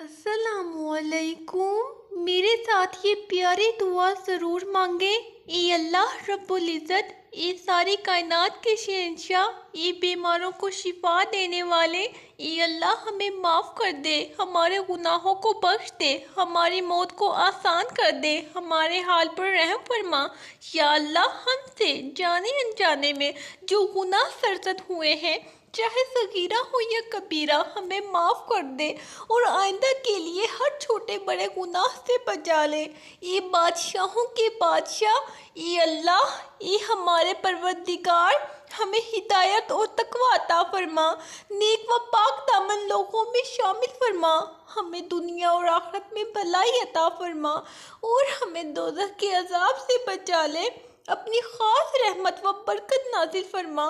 अस्सलामुअलैकुम। मेरे साथ ये प्यारी दुआ ज़रूर मांगे। ए अल्लाह रब्बुल इज़्ज़त, ये सारी कायनात के शहंशाह, ये बीमारों को शिफा देने वाले, ए अल्लाह हमें माफ़ कर दे, हमारे गुनाहों को बख्श दे, हमारी मौत को आसान कर दे, हमारे हाल पर रहम फरमा। या अल्लाह, हमसे जाने अनजाने में जो गुनाह सरजद हुए हैं, चाहे सगीरा हो या कबीरा, हमें माफ़ कर दे और आइंदा के लिए हर छोटे बड़े गुनाह से बचा ले। ये बादशाहों के बादशाह, ये अल्लाह, ये हमारे परवरदिगार, हमें हिदायत और तकवा अता फरमा, नेक व पाक दामन लोगों में शामिल फरमा, हमें दुनिया और आखिरत में भलाई अता फरमा और हमें दोज़ख के अजाब से बचा ले। अपनी ख़ास रहमत व बरकत नाजिल फरमा।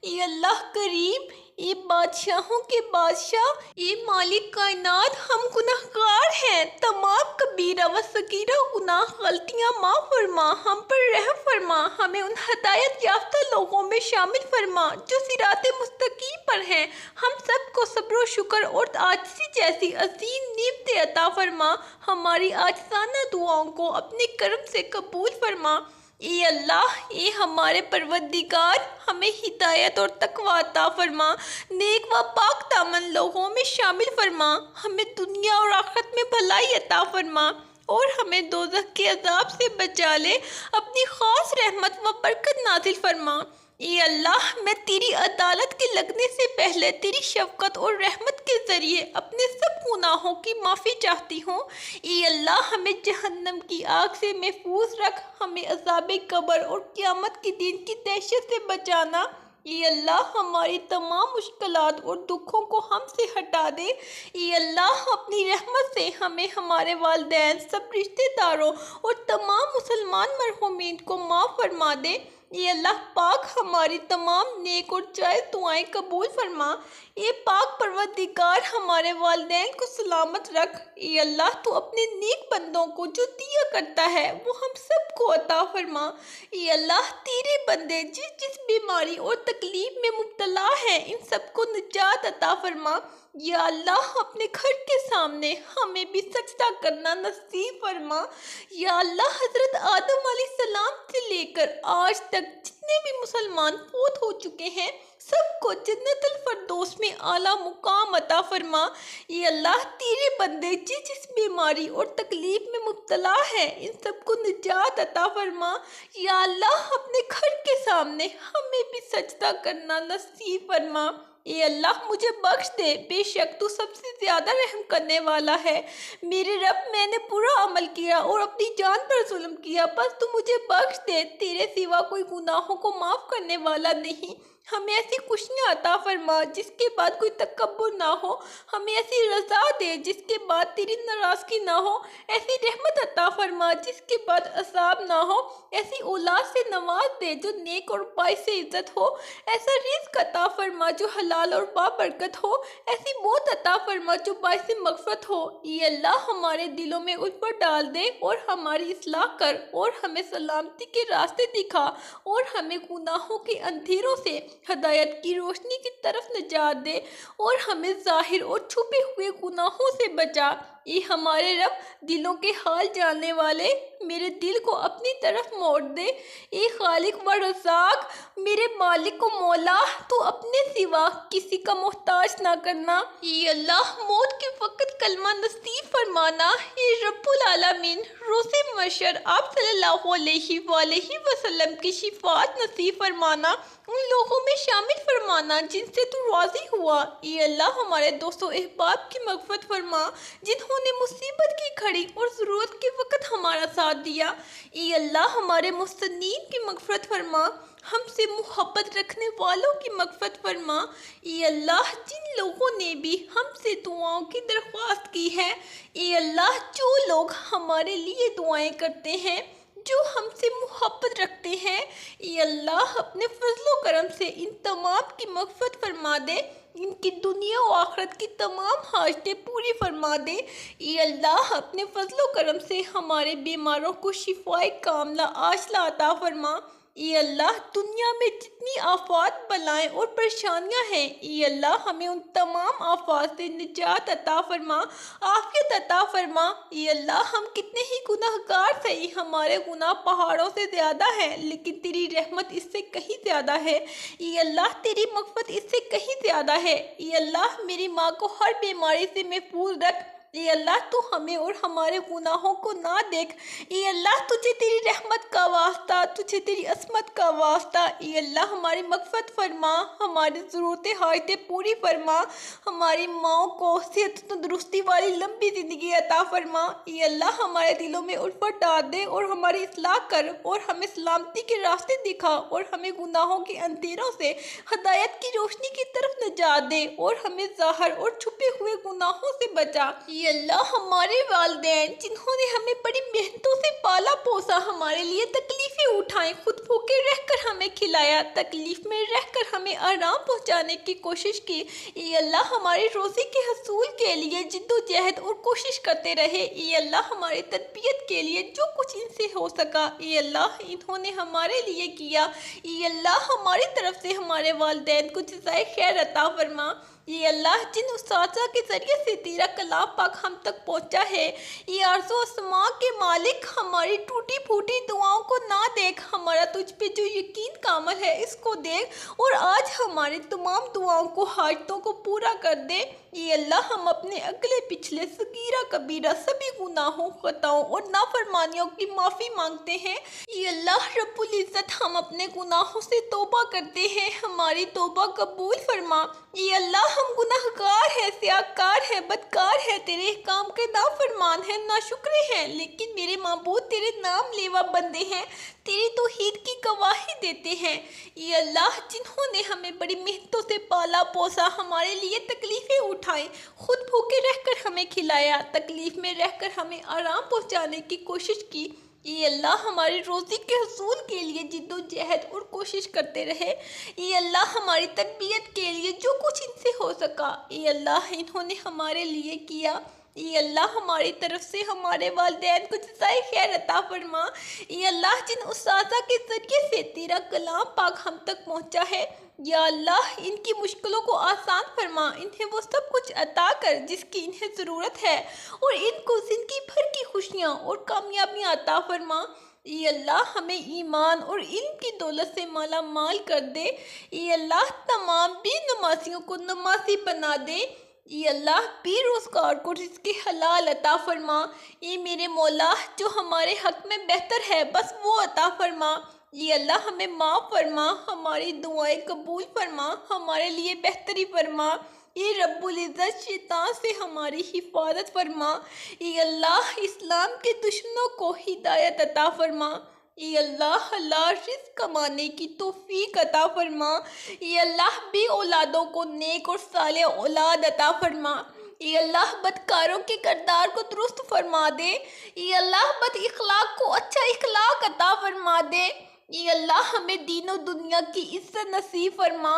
ये अल्लाह करीम, ये बादशाहों के बादशाह, ये मालिक कायनात, हम गुनाहगार हैं। तमाम कबीरा व सगीरा गुनाह गलतियाँ माफ़ फरमा, हम पर रहम फरमा, हमें उन हदायत याफ्ता लोगों में शामिल फरमा जो सिराते मुस्तकीम पर हैं। हम सबको सब्र व शुक्र और आजिज़ी जैसी अजीम नेमतें अता फरमा। हमारी आजिज़ाना दुआओं को अपने करम से कबूल फरमा। ये अल्लाह, ये हमारे परवरदिगार, हमें हिदायत और तकवा अता फरमा, नेक व पाक दामन लोगों में शामिल फरमा, हमें दुनिया और आखिरत में भलाई अता फरमा और हमें दोज़ख के अजाब से बचा ले। अपनी ख़ास रहमत व बरकत नाजिल फरमा। ये अल्लाह, मैं तेरी अदालत के लगने से पहले तेरी शफ़क़त और रहमत के ज़रिए अपने सब गुनाहों की माफ़ी चाहती हूँ। ये अल्लाह, हमें जहन्नम की आग से महफूज रख, हमें अज़ाबे कब्र और क़यामत के दिन की दहशत से बचाना। ये अल्लाह, हमारी तमाम मुश्किलात और दुखों को हमसे हटा दे। ये अल्लाह, अपनी रहमत से हमें, हमारे वालिदैन, सब रिश्तेदारों और तमाम मुसलमान मरहूमीन को माफ़ फरमा दे। ये अल्लाह पाक, हमारी तमाम नेक और जायज़ दुआएं कबूल फरमा। ये पाक परवरदिगार, हमारे वालिदैन को सलामत रख। ये अल्लाह, तू अपने नेक बंदों को जो दिया करता है वो हम सबको अता फरमा। ये अल्लाह, तेरे बंदे जिस जिस बीमारी और तकलीफ में मुब्तला है, इन सबको निजात अता फरमा। या अल्लाह, अपने घर के सामने हमें भी सजदा करना नसीब फरमा। या अल्लाह, हज़रत आदम अलैहिस्सलाम से लेकर आज तक जितने भी मुसलमान फौत हो चुके हैं, सबको जन्नतुल फरदौस में आला मुकाम अता फरमा। ये अल्लाह, तेरे बंदे जिस जिस बीमारी और तकलीफ में मुब्तला है, इन सबको निजात अता फरमा। या अल्लाह, अपने घर के सामने हमें भी सजदा करना नसीब फरमा। ये अल्लाह, मुझे बख्श दे, बेशक तू सबसे ज़्यादा रहम करने वाला है। मेरे रब, मैंने बुरा अमल किया और अपनी जान पर जुल्म किया, बस तू मुझे बख्श दे, तेरे सिवा कोई गुनाहों को माफ़ करने वाला नहीं। हमें ऐसी खुशियाँ अता फरमा जिसके बाद कोई तकब्बुर ना हो, हमें ऐसी रज़ा दे जिसके बाद तेरी नाराज़गी ना हो, ऐसी रहमत अता फरमा जिसके बाद अज़ाब ना हो, ऐसी औलाद से नवाज दे जो नेक और बाइस इज़्ज़त हो, ऐसा रिज़्क़ अता फरमा जो हलाल और बाबरकत हो, ऐसी मौत अता फरमा जो बाइस मग़फ़िरत हो। ये अल्लाह, हमारे दिलों में उल्फत डाल दे और हमारी इस्लाह कर और हमें सलामती के रास्ते दिखा और हमें गुनाहों के अंधेरों से हदायत की रोशनी की तरफ निजात दे और हमें ज़ाहिर और छुपे हुए गुनाहों से बचा। ये हमारे रब, दिलों के हाल जानने वाले, मेरे दिल को अपनी तरफ मोड़ दे। ये खालिक व रज़ाक, मेरे मालिक को मौला, तू अपने सिवा किसी का मोहताज ना करना। ये अल्लाह, मौत के वक़्त कलमा नसीब फरमाना। ये रब्बुल आलमीन, रोज़े महशर आप सल्लल्लाहु अलैहि वसल्लम की शिफात नसीब फरमाना, उन लोगों में शामिल फरमाना जिनसे तू राज़ी हुआ। ये अल्लाह, हमारे दोस्तों अहबाब की मग़फ़िरत फरमा जिन्होंने मुसीबत की घड़ी और ज़रूरत के वक़्त हमारा साथ दिया। ये अल्लाह, हमारे मुस्तनीन की मग़फ़िरत फरमा, हमसे मोहब्बत रखने वालों की मग़फ़िरत फरमा। ये अल्लाह, जिन लोगों ने भी हमसे दुआओं की दरख्वास्त की है, ये अल्लाह, जो लोग हमारे लिए दुआएं करते हैं, जो हमसे मोहब्बत रखते हैं, ये अल्लाह, अपने फजलो करम से इन तमाम की मग़फ़िरत फरमा दे, इनकी दुनिया और आखिरत की तमाम हाजतें पूरी फरमा दे। ये अल्लाह, अपने फजलो करम से हमारे बीमारों को शिफाए कामला आजला अता फरमा। ये अल्लाह दुनिया में जितनी आफात बलाएं और परेशानियां हैं, ये अल्लाह हमें उन तमाम आफात से निजात अता फरमा, आफियत अता फरमा। ये अल्लाह हम कितने ही गुनाहगार सही, हमारे गुनाह पहाड़ों से ज़्यादा है, लेकिन तेरी रहमत इससे कहीं ज़्यादा है। ये अल्लाह तेरी मग़फ़िरत इससे कहीं ज़्यादा है। ये अल्लाह मेरी माँ को हर बीमारी से महफूज रख। ये अल्लाह तू हमें और हमारे गुनाहों को ना देख। ये अल्लाह तुझे तेरी रहमत का वास्ता, तुझे तेरी असमत का वास्ता। ये अल्लाह हमारी मग़फ़िरत फरमा, हमारी ज़रूरतें हाजतें पूरी फरमा, हमारी माँओं को सेहत तंदुरुस्ती वाली लंबी ज़िंदगी अता फरमा। ये अल्लाह हमारे दिलों में उल्फत डाल दे और हमारी इस्लाह कर और हमें सलामती के रास्ते दिखा और हमें गुनाहों के अंधेरों से हदायत की रोशनी की तरफ निजात दे और हमें ज़ाहिर और छुपे हुए गुनाहों से बचा। ये अल्लाह हमारे वालिदैन जिन्होंने हमें बड़ी मेहनतों से पाला पोसा, हमारे लिए तकलीफ़ें उठाएं, खुद भूखे रहकर हमें खिलाया, तकलीफ़ में रहकर हमें आराम पहुंचाने की कोशिश की। ये अल्लाह हमारी रोज़ी के हसूल के लिए जिद्दोजहद और कोशिश करते रहे। ये अल्लाह हमारी तरबियत के लिए जो कुछ इनसे हो सका, ये अल्लाह इन्होंने हमारे लिए किया। ये अल्लाह हमारी तरफ से हमारे वालिदैन को जज़ाए खैर अता फरमा। ये अल्लाह जिन उस्ताज़ा के ज़रिए से तेरा कलाम पाक हम तक पहुँचा है, ये अर्ज़ो अस्मा के मालिक हमारी टूटी फूटी दुआओं को ना देख, हमारा तुझ पे जो यकीन कामल है इसको देख और आज हमारी तमाम दुआओं को, हाजतों को पूरा कर दे। ये अल्लाह हम अपने अगले पिछले सगीरा कबीरा सभी गुनाहों, खताओं और नाफरमानियों की माफ़ी मांगते हैं। ये अल्लाह रब्बुल इज़्ज़त हम अपने गुनाहों से तौबा करते हैं, हमारी तौबा कबूल फरमा। ये अल्लाह हम गुनाहगार हैं, सियाकार हैं, बदकार हैं, तेरे काम के नाफरमान हैं, नाशुक्रे हैं, लेकिन मेरे माबूद तेरे नाम लेवा बंदे हैं, तेरी तौहीद की गवाही देते हैं। ये अल्लाह जिन्होंने हमें बड़ी मेहनतों से पाला पोसा, हमारे लिए तकलीफ़ें उठाई, खुद भूखे रहकर हमें खिलाया, तकलीफ़ में रहकर हमें आराम पहुँचाने की कोशिश की। ये अल्लाह हमारी रोज़ी के हसूल के लिए जिद्दोजहद और कोशिश करते रहे। ये अल्लाह हमारी तरबियत के लिए जो कुछ इनसे हो सका, ये अल्लाह इन्होंने हमारे लिए किया। ये अल्लाह हमारी तरफ से हमारे वालिदैन को जज़ाए खैर अता फरमा। ये अल्लाह जिन उस्ताज़ा के ज़रिए से तेरा कलाम पाक हम तक पहुँचा है, या अल्लाह इनकी मुश्किलों को आसान फरमा, इन्हें वो सब कुछ अता कर जिसकी इन्हें ज़रूरत है और इनको ज़िंदगी भर की खुशियाँ और कामयाबियाँ अता फरमा। ये अल्लाह हमें ईमान और इल्म की दौलत से माला माल कर दे। ये अल्लाह तमाम बेनमाजियों को नमाजी बना दे। ये अल्लाह बेरोज़गार को रिज़्क़ हलाल अता फरमा। ये मेरे मौला जो हमारे हक़ में बेहतर है बस वो अता फरमा। ये अल्लाह हमें माफ़ फरमा, हमारी दुआएं कबूल फरमा, हमारे लिए बेहतरी फरमा। ये रब्बुल इज़्ज़त शैतान से हमारी हिफाजत फरमा। ये अल्लाह इस्लाम के दुश्मनों को हिदायत अता फरमा। ये अल्लाह हलाल रिज़्क़ कमाने की तौफ़ीक अता फरमा। ये अल्लाह बे औलादों को नेक और सालेह औलाद अता फरमा। ये अल्लाह बदकारों के किरदार को दुरुस्त फरमा दे। ये अल्लाह बद इखलाक को अच्छा इखलाक अता फरमा दे। ये अल्लाह हमें दीनों दुनिया की इज्जत नसीब फरमा।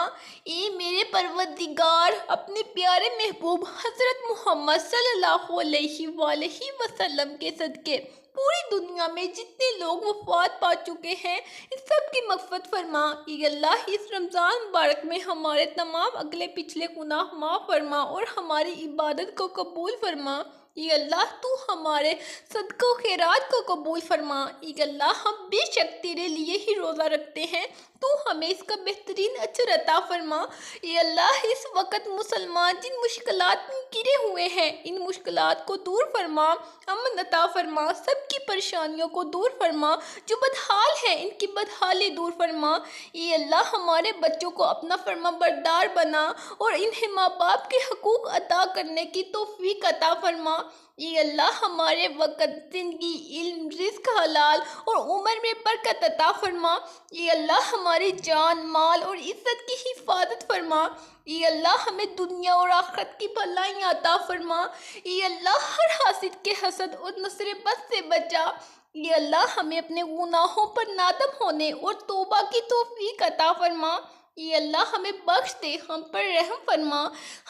ये मेरे परवरदिगार अपने प्यारे महबूब हज़रत मोहम्मद सल्लल्लाहु अलैहि वसल्लम के सदके पूरी दुनिया में जितने लोग वफ़ात पा चुके हैं इन सब की मग़फ़िरत फरमा। ये अल्लाह इस रमज़ान मुबारक में हमारे तमाम अगले पिछले गुनाह माफ़ फरमा और हमारी इबादत को कबूल फरमा। ये अल्लाह तू हमारे सदक़ों खैरात को कबूल फरमा। ये अल्लाह हम बेशक तेरे लिए ही रोज़ा रखते हैं, तू हमें इसका बेहतरीन अजर अता फरमा। ये अल्लाह इस वक्त मुसलमान जिन मुश्किलात में घिरे हुए हैं इन मुश्किलात को दूर फरमा, अमन अता फरमा, सबकी परेशानियों को दूर फरमा, जो बदहाल हैं इनकी बदहाली दूर फरमा। ये अल्लाह हमारे बच्चों को अपना फरमा बरदार बना और इन्हें माँ बाप के हकूक़ अदा करने की तौफ़ीक अता फरमा। ये अल्लाह हमारे वक़्त, ज़िंदगी, इल्म, रिज़्क़ हलाल और उम्र में बरकत अता फरमा। ये अल्लाह हमारी जान, माल और इज़्ज़त की हिफाजत फरमा। ये अल्लाह हमें दुनिया और आखिरत की भलाइयाँ अता फरमा। ये अल्लाह हर हासिद के हसद और नस्र बद से बचा। ये अल्लाह हमें अपने गुनाहों पर नादम होने और तौबा की तौफ़ीक अता फरमा। ये अल्लाह हमें बख्श दे, हम पर रहम फरमा,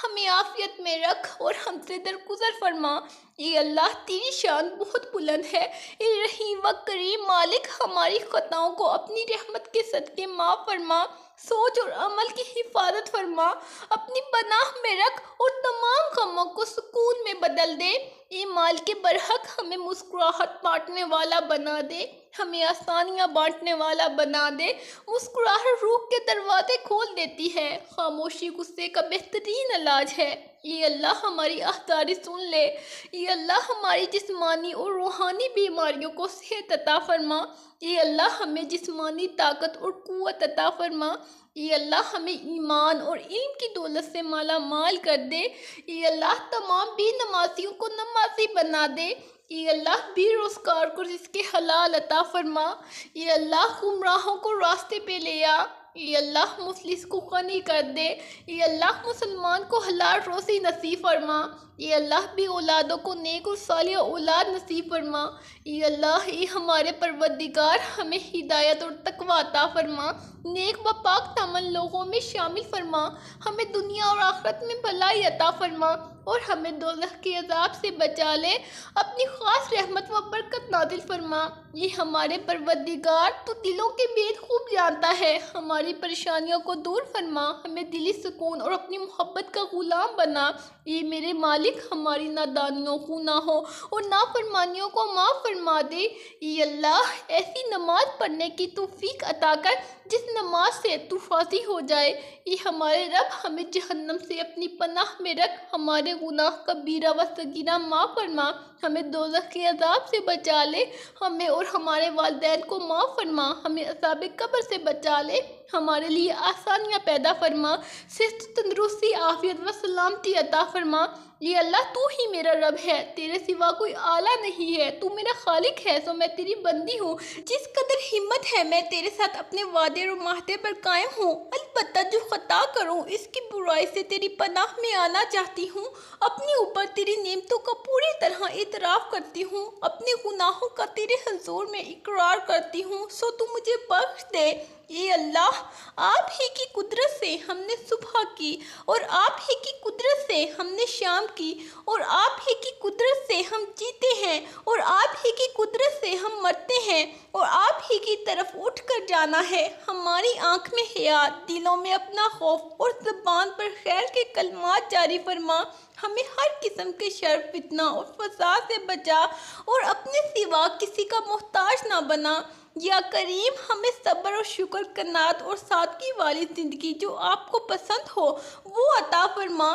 हमें आफियत में रख और हमसे दरगुजर फरमा। ये अल्लाह तेरी शान बहुत बुलंद है। ए रहीम व करीम मालिक, हमारी खताओं को अपनी रहमत के सदके माफ़ फरमा, सोच और अमल की हिफाजत फरमा, अपनी पनाह में रख और तमाम गमों को सुकून में बदल दे। ये माल के बरहक हमें मुस्कुराहट बांटने वाला बना दे, हमें आसानियाँ बांटने वाला बना दे। मुस्कुराहट रूह के दरवाजे खोल देती है, खामोशी गुस्से का बेहतरीन इलाज है। ये अल्लाह हमारी आह्तारी सुन ले। ये अल्लाह हमारी जिस्मानी और रूहानी बीमारियों को सेहत अता फरमा। ये अल्लाह हमें जिस्मानी ताकत और क़ुव्वत अता फरमा। ये अल्लाह हमें ईमान और इल्म की दौलत से माला माल कर दे। ये अल्लाह तमाम बेनमाजियों को नमाजी बना दे। ये अल्लाह बेरोज़गार को रिज़्क़े हलाल अता फरमा। ये अल्लाह गुमराहों को रास्ते पे ले आ। ये अल्लाह मुफलिस को गनी कर दे। ये अल्लाह मुसलमान को हलाल रोज़ी नसीब फरमा। ये अल्लाह भी औलादों को नेक और सालिह औलाद नसीब फरमा। ये अल्लाह, ये हमारे परवरदिगार, हमें हिदायत और तकवा अता फरमा, नेक व पाक दामन लोगों में शामिल फरमा, हमें दुनिया और आखिरत में भलाई अता फरमा और हमें दोज़ख के अज़ाब से बचा ले। अपनी ख़ास रहमत व बरकत नाज़िल फरमा। ये हमारे परवरदिगार, तो दिलों के भेद खूब जानता है, हमारी परेशानियों को दूर फरमा, हमें दिली सुकून और अपनी मोहब्बत का ग़ुलाम बना। ये मेरे मालिक, हमारी नादानियों, गुनाहों और नाफरमानियों को माफ़ फरमा दे। ये अल्लाह, ऐसी नमाज पढ़ने की तौफीक अता कर जिस नमाज से तू राज़ी हो जाए। ये हमारे रब, हमें जहन्नम से अपनी पनाह में रख, हमारे गुनाह कबीरा व सगीरा माफ़ फरमा, हमें दोज़ख के अज़ाब से बचा ले, हमें और हमारे वालिदैन को माफ़ फरमा, हमें अज़ाब कब्र से बचा ले, हमारे लिए आसानियाँ पैदा फरमा, सेहत तंदरुस्ती आफियत व सलामती अता फरमा। ये अल्लाह, तू ही मेरा रब है, तेरे सिवा कोई आला नहीं है, तू मेरा खालिक है, सो मैं तेरी बंदी हूँ। जिस कदर हिम्मत है मैं तेरे साथ अपने वादे और माहदे पर कायम हूँ। अलबत्ता जो खता करूँ इसकी बुराई से तेरी पनाह में आना चाहती हूँ। अपने ऊपर तेरी नेमतों का पूरी तरह इतराफ़ करती हूँ, अपने गुनाहों का तेरे हुज़ूर में इकरार करती हूँ, सो तू मुझे बख्श दे। ये अल्लाह, आप ही की कुदरत से हमने सुबह की और आप ही की कुदरत से हमने शाम की और आप ही की कुदरत से हम जीते हैं और आप ही की कुदरत से हम मरते हैं और आप ही की तरफ उठ कर जाना है। हमारी आँख में हया, दिलों में अपना खौफ और ज़बान पर खैर के कलमात जारी फरमा। हमें हर किस्म के शर, फितना और फसाद से बचा और अपने सिवा किसी का मोहताज ना बना। या करीम, हमें सब्र और शुक्र, कनात और सादगी वाली ज़िंदगी जो आपको पसंद हो वो अता फरमा।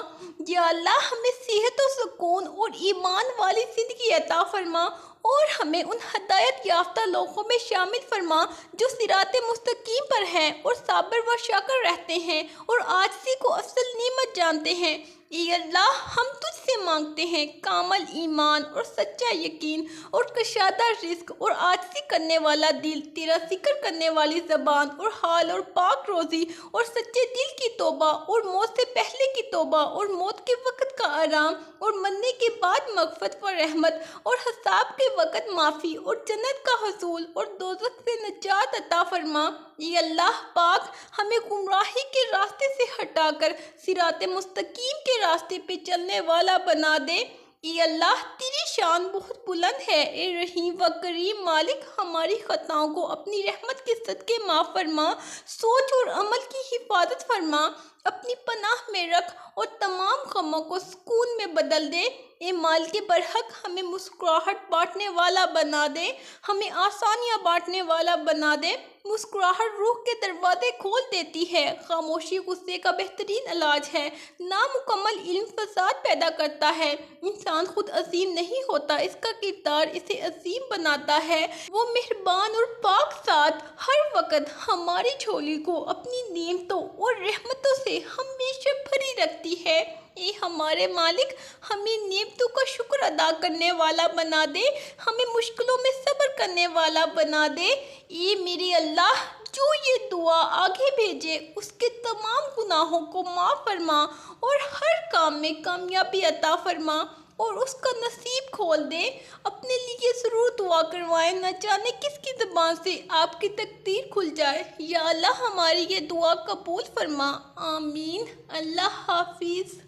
या अल्लाह, हमें सेहत और सुकून और ईमान वाली ज़िंदगी अता फरमा और हमें उन हदायत याफ्ता लोगों में शामिल फरमा जो सिराते मुस्तकीम पर हैं और साबर व शाकर रहते हैं और आजिज़ी को अफसल नेमत जानते हैं। ये अल्लाह, हम तुझसे मांगते हैं कामल ईमान और सच्चा यकीन और कशादा रिस्क और आजिज़ी करने वाला दिल, तेरा जिक्र करने वाली ज़बान और हाल और पाक रोज़ी और सच्चे दिल की तौबा और मौत से पहले की तौबा और मौत के वक़्त का आराम और मरने के बाद मग़फ़रत व रहमत और हिसाब के वक़्त माफ़ी और जन्नत का हसूल और दोज़ख से नजात अता फरमा। ये अल्लाह पाक, हमें गुमराही के रास्ते से हटाकर सिराते मुस्तकीम के रास्ते पे चलने वाला बना दे। ये अल्लाह, तेरी शान बहुत बुलंद है। ए रहीम व करीम मालिक, हमारी खताओं को अपनी रहमत के सदके माफ़ फरमा, सोच और अमल की हिफाजत फरमा, अपनी पनाह में रख और तमाम गमों को सुकून में बदल दे। ए माल के बरहक हमें मुस्कुराहट बांटने वाला बना दे, हमें आसानियाँ बांटने वाला बना दे। मुस्कुराहट रूह के दरवाजे खोल देती है, खामोशी गुस्से का बेहतरीन इलाज है, नामुकम्मल इल्म फसाद पैदा करता है। इंसान खुद अजीम नहीं होता, इसका किरदार इसे अजीम बनाता है। वो मेहरबान और पाक साथ हर वक्त हमारी झोली को अपनी नेमतों और रहमतों से हमेशा भरी रखती है। ये हमारे मालिक, हमें नेमतों का शुक्र अदा करने वाला बना दे, हमें मुश्किलों में सब्र करने वाला बना दे। ये मेरे अल्लाह, जो ये दुआ आगे भेजे उसके तमाम गुनाहों को माफ़ फरमा और हर काम में कामयाबी अता फरमा। और उसका नसीब खोल दे। अपने लिए ज़रूर दुआ करवाएं, न जाने किसकी ज़बान से आपकी तकदीर खुल जाए। या अल्लाह हमारी ये दुआ कबूल फरमा। आमीन। अल्लाह हाफिज़।